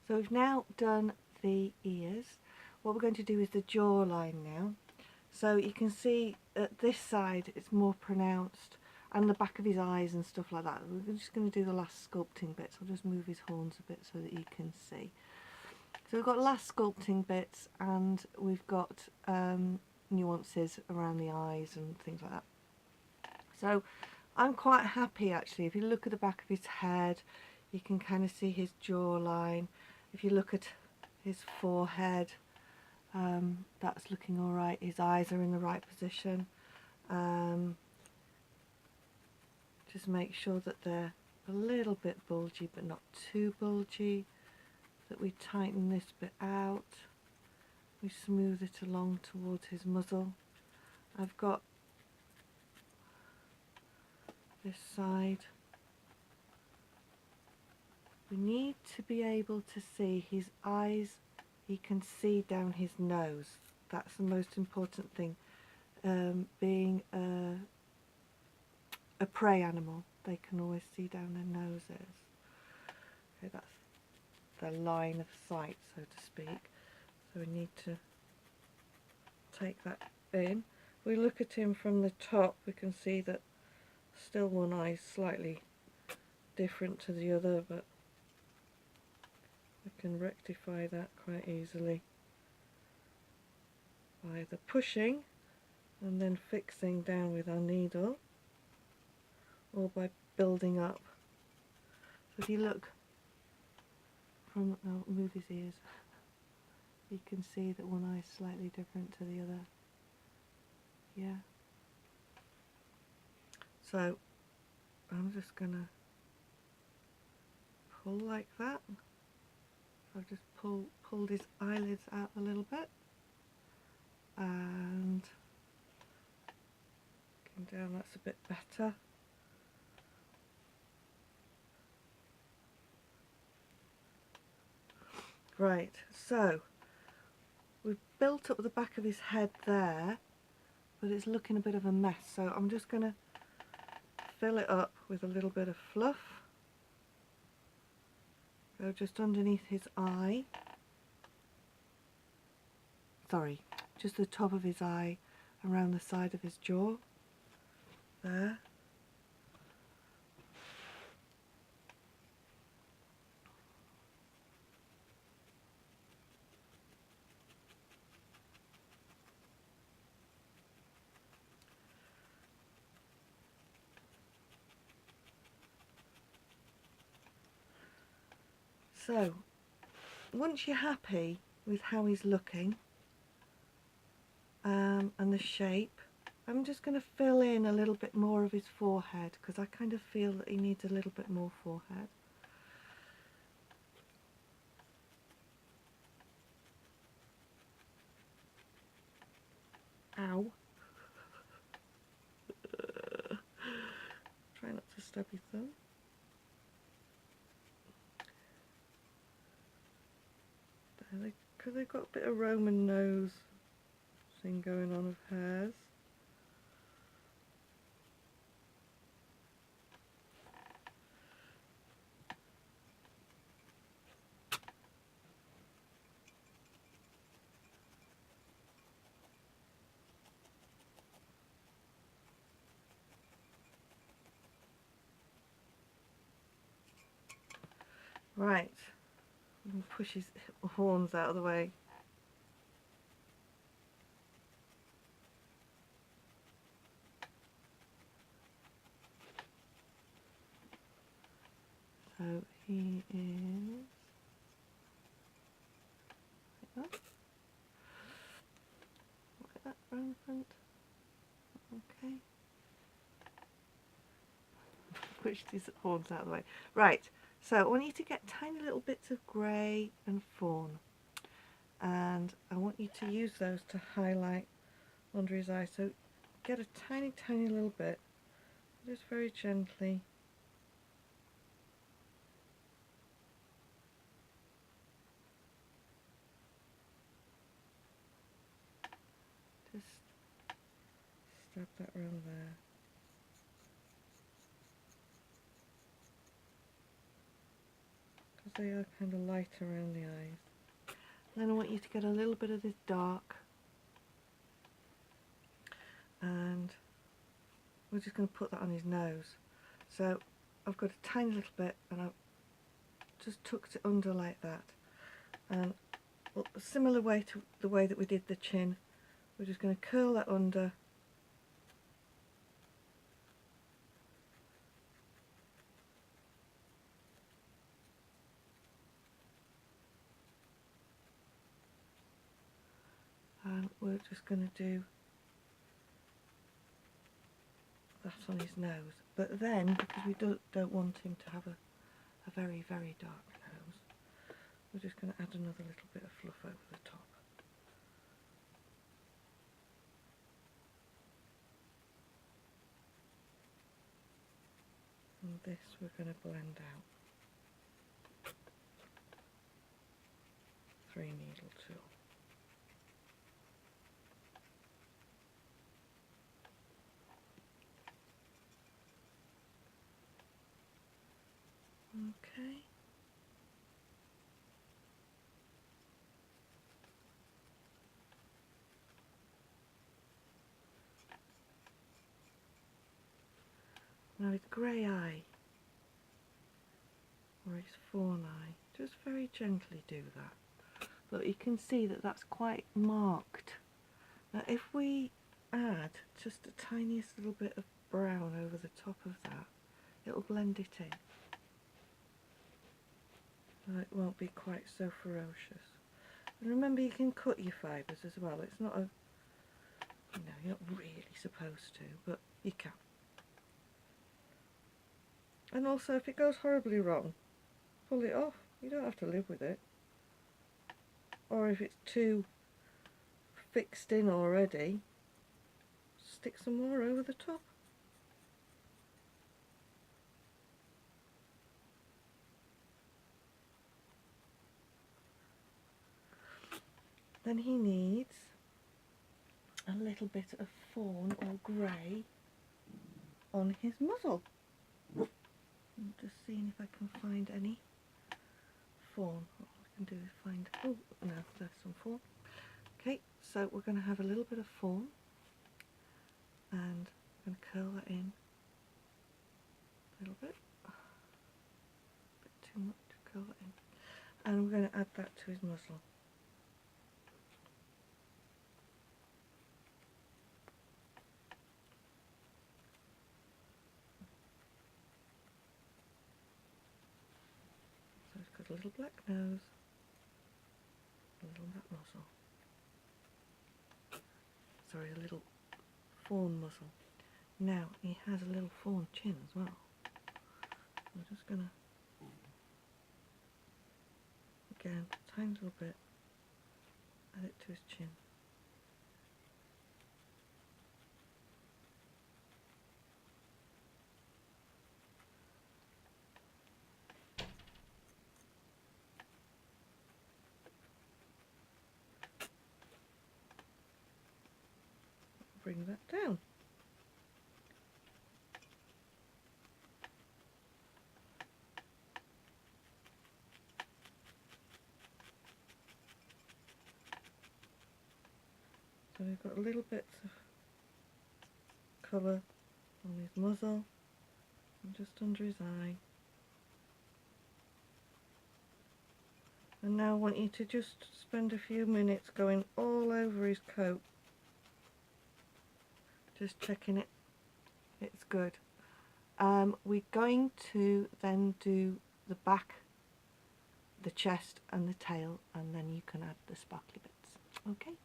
So we've now done the ears. What we're going to do is the jawline now. So you can see at this side it's more pronounced, and the back of his eyes and stuff like that. We're just going to do the last sculpting bits. I'll just move his horns a bit so that you can see. So we've got last sculpting bits, and we've got nuances around the eyes and things like that. So I'm quite happy actually. If you look at the back of his head, you can kind of see his jawline. If you look at his forehead, that's looking all right. His eyes are in the right position. Just make sure that they're a little bit bulgy but not too bulgy, that we tighten this bit out, we smooth it along towards his muzzle. I've got this side. We need to be able to see his eyes. He can see down his nose. That's the most important thing. Being a prey animal, they can always see down their noses. Okay, that's the line of sight, so to speak. So we need to take that in. If we look at him from the top, we can see that still one eye is slightly different to the other, but we can rectify that quite easily by either pushing and then fixing down with our needle, or by building up. So if you look from, I'll move his ears, you can see that one eye is slightly different to the other. Yeah. So I'm just gonna pull like that. I've just pulled his eyelids out a little bit, and looking down, that's a bit better. Right, so we've built up the back of his head there, but it's looking a bit of a mess, so I'm just going to fill it up with a little bit of fluff. Go just underneath his eye. Sorry, just the top of his eye, around the side of his jaw. There. So, once you're happy with how he's looking and the shape, I'm just going to fill in a little bit more of his forehead, because I kind of feel that he needs a little bit more forehead. Ow. Try not to stab your thumb. Because they've got a bit of Roman nose thing going on of hairs. Right, push his horns out of the way. So he is like that round the front. Okay. Pushed his horns out of the way. Right, so I want you to get tiny little bits of grey and fawn, and I want you to use those to highlight under his eye. So get a tiny little bit, just very gently. Just stab that around there. Because they are kind of light around the eyes. Then I want you to get a little bit of this dark, and we're just going to put that on his nose. So I've got a tiny little bit and I've just tucked it under like that, and a similar way to the way that we did the chin, we're just going to curl that under and we're just going to do that on his nose. But then, because we don't want him to have a very, very dark nose, we're just going to add another little bit of fluff over the top. And this we're going to blend out. 3-needle tool. Okay. Now his grey eye, or his fawn eye, just very gently do that. But you can see that that's quite marked. Now if we add just the tiniest little bit of brown over the top of that, it'll blend it in. So it won't be quite so ferocious. And remember, you can cut your fibres as well. It's not a, you're not really supposed to, but you can. And also, if it goes horribly wrong, pull it off. You don't have to live with it. Or if it's too fixed in already, stick some more over the top. Then he needs a little bit of fawn or grey on his muzzle. I'm just seeing if I can find any fawn. What I can do is find, oh no, there's some fawn. Okay, so we're going to have a little bit of fawn, and I'm going to curl that in a little bit. A bit too much to curl that in. And we're going to add that to his muzzle. So he's got a little black nose, a little black muzzle. Sorry, a little fawn muzzle. Now he has a little fawn chin as well. I'm just going to, again, tiny little bit, add it to his chin. Bring that down. So we've got little bits of colour on his muzzle and just under his eye. And now I want you to just spend a few minutes going all over his coat, just checking it's good. We're going to then do the back, the chest and the tail, and then you can add the sparkly bits. Okay.